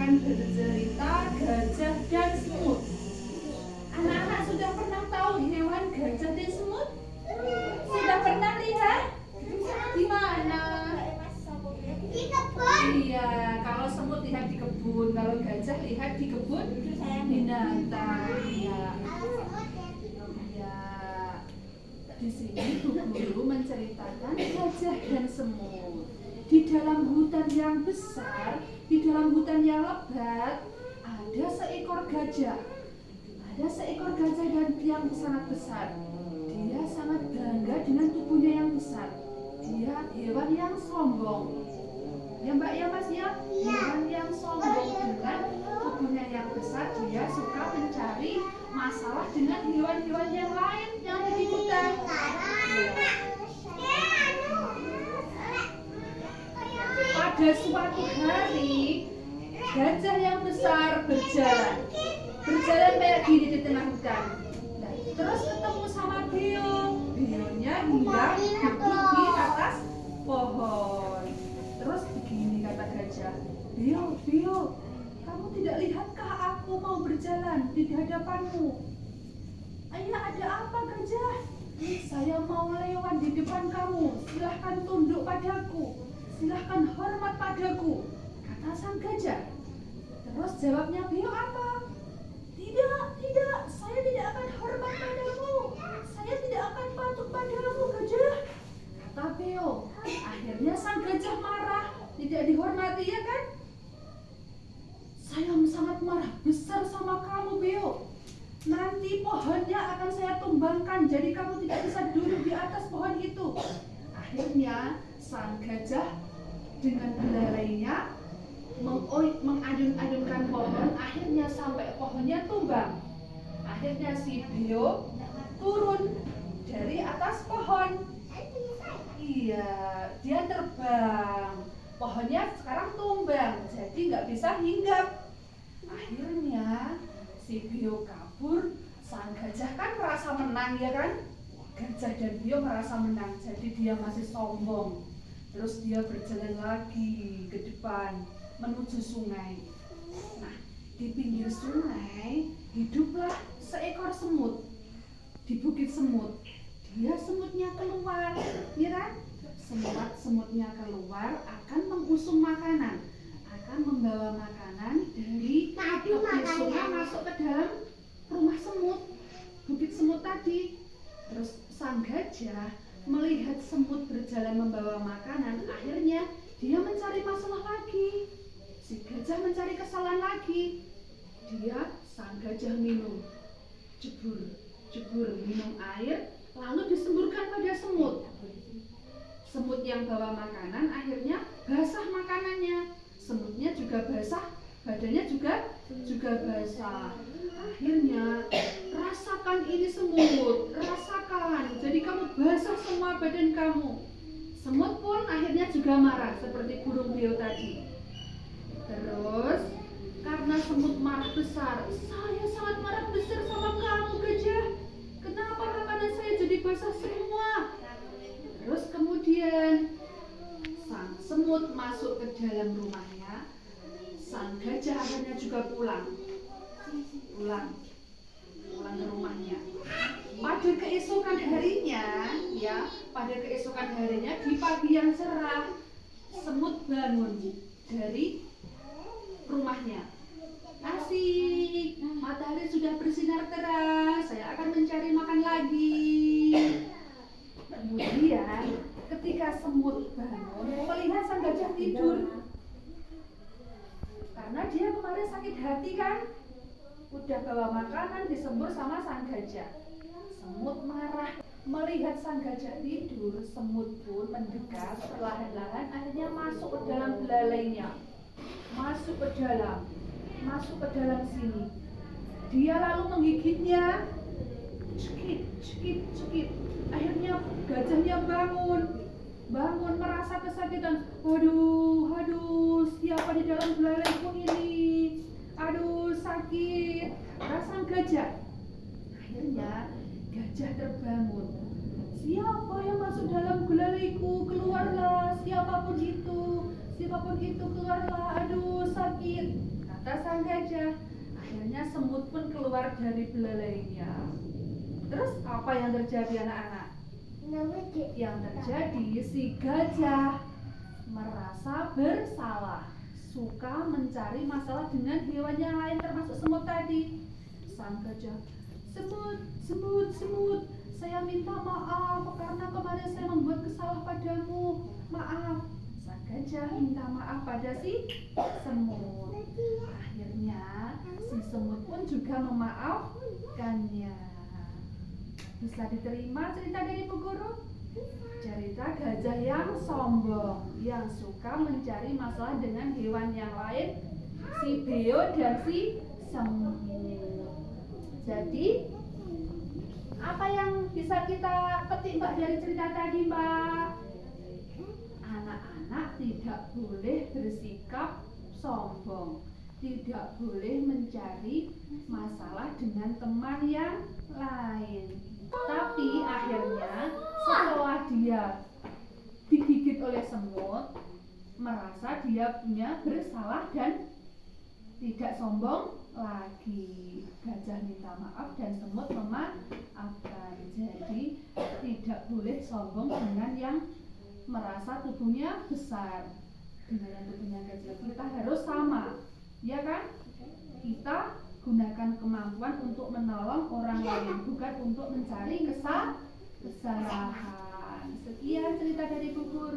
akan bercerita gajah dan semut. Anak-anak sudah pernah tahu hewan gajah dan semut? Sudah pernah lihat? Di mana? Di kebun. Iya, kalau semut lihat di kebun, kalau gajah lihat di kebun binatang. Iya. Iya. Di sini Bu Guru menceritakan gajah dan semut. Di dalam hutan yang besar, di dalam hutan yang lebat, ada seekor gajah. Ada seekor gajah dan yang sangat besar. Dia sangat bangga dengan tubuhnya yang besar. Dia hewan yang sombong. Ya Mbak ya Mas ya, hewan yang sombong dengan tubuhnya yang besar. Dia suka mencari masalah dengan hewan-hewan yang lain yang ada di hutan. Pada suatu hari, gajah yang besar berjalan kayak gini di tengah hutan. Nah, terus ketemu sama Bio. Bionya hinggap duduk di atas pohon. Terus begini kata gajah, Bio, kamu tidak lihatkah aku mau berjalan di hadapanmu? Ayah, ada apa gajah? Saya mau lewat di depan kamu. Silahkan tunduk padaku. Silahkan hormat padaku, kata sang gajah. Terus jawabnya Bio apa? Tidak, saya tidak akan hormat padamu. Saya tidak akan patuh padamu, gajah, kata Bio. Akhirnya sang gajah marah, tidak dihormati ya kan? Saya sangat marah besar sama kamu, Bio. Nanti pohonnya akan saya tumbangkan, jadi kamu tidak bisa duduk di atas pohon itu. Akhirnya sang gajah dengan belalainya mengadun-adunkan pohon, akhirnya sampai pohonnya tumbang. Akhirnya si Bio turun dari atas pohon. Iya, dia terbang. Pohonnya sekarang tumbang, jadi nggak bisa hinggap. Akhirnya si Bio kabur. Sang gajah kan merasa menang ya kan? Gajah dan Bio merasa menang, jadi dia masih sombong. Terus dia berjalan lagi ke depan menuju sungai. Nah, di pinggir sungai hiduplah seekor semut di bukit semut. Dia semutnya keluar, ya kan? Semutnya keluar akan mengusung makanan, akan membawa makanan dari tepi sungai masuk ke dalam rumah semut, bukit semut tadi. Terus sang gajah melihat semut berjalan membawa makanan, akhirnya dia mencari masalah lagi. Si gajah mencari kesalahan lagi. Sang gajah minum, jebur minum air, lalu disemburkan pada semut. Semut yang bawa makanan akhirnya basah makanannya. Semutnya juga basah, badannya juga basah. Akhirnya, rasakan ini semut, rasakan. Jadi kamu basah semua badan kamu. Semut pun akhirnya juga marah seperti burung Bio tadi. Terus karena semut marah besar, saya sangat marah besar sama kamu gajah. Kenapa makanan saya jadi basah semua? Terus kemudian sang semut masuk ke dalam rumahnya. Sang gajah akhirnya juga pulang ke rumahnya. Pada keesokan harinya, di pagi yang cerah, semut bangun dari rumahnya. Asik, matahari sudah bersinar teras, saya akan mencari makan lagi. Kemudian ketika semut bangun, melihat sang gajah tidur. Karena dia kemarin sakit hati kan, udah bawa makanan disembur sama sang gajah. Semut marah melihat sang gajah tidur. Semut pun mendekat perlahan-lahan, akhirnya masuk ke dalam belalainya. Masuk ke dalam sini. Dia lalu menggigitnya. Cekit. Akhirnya gajahnya bangun merasa kesakitan. Aduh, siapa di dalam belalaiku ini? Aduh, sakit. Rasa gajah. Akhirnya gajah terbangun. Siapa yang masuk dalam belalaiku? Keluarlah, siapapun itu keluarlah. Aduh, sakit, kata kata sang gajah. Akhirnya semut pun keluar dari belalainya. Terus apa yang terjadi anak-anak? Yang terjadi si gajah merasa bersalah, suka mencari masalah dengan hewan yang lain termasuk semut tadi. Sang gajah, semut, saya minta maaf karena kemarin saya membuat kesalahan padamu. Maaf. Sang gajah minta maaf pada si semut. Akhirnya si semut pun juga memaafkannya. Bisa diterima cerita dari Bu Guru? Cerita gajah yang sombong, yang suka mencari masalah dengan hewan yang lain, si beo dan si semut. Jadi, apa yang bisa kita petik Mbak dari cerita tadi Mbak? Anak-anak tidak boleh bersikap sombong, tidak boleh mencari masalah dengan teman yang lain. Tapi akhirnya setelah dia digigit oleh semut, merasa dia punya bersalah dan tidak sombong lagi. Gajah minta maaf dan semut memaafkan. Jadi tidak boleh sombong dengan yang merasa tubuhnya besar. Dengan yang tubuhnya kecil, kita harus sama, ya kan? Kita gunakan kemampuan untuk menolong orang lain, bukan untuk mencari kesalahan. Sekian cerita dari Bu Guru.